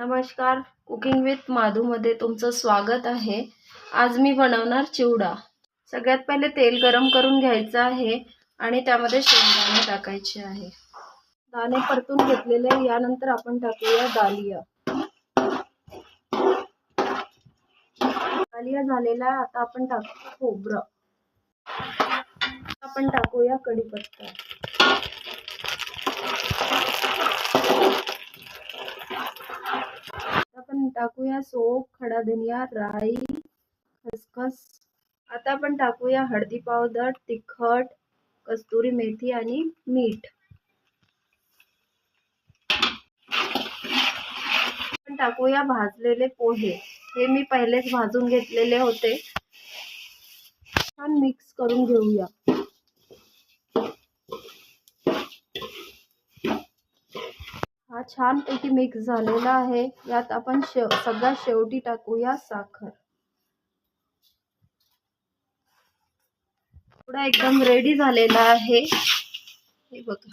नमस्कार, cooking with माधूमध्ये तुमचं स्वागत आहे। आज मी बनवणार चिवडा। सगळ्यात पहिले तेल गरम करून घ्यायचं आहे आणि त्यामध्ये शेंगदाणे टाकायचे आहे। दाणे परतून घेतलेले, यानंतर आपण टाकूया दालिया। दालिया झालेला, आता आपण टाकू खोबरं। आपण टाकूया कढीपत्ता। आपण टाकूया सोप, खडा धनिया, राई, खसखस। आता आपण टाकूया हळदी पावडर, तिखट, कस्तुरी मेथी आणि मीठ। आपण टाकूया भाजलेले पोहे। हे मी पहिलेच भाजून घेतलेले होते। छान मिक्स करून घेऊया। हा छानपैकी मिक्स झालेला आहे। यात आपण सगळ्यात शेवटी टाकूया साखर। चिवडा एकदम रेडी झालेला आहे। हे बघा।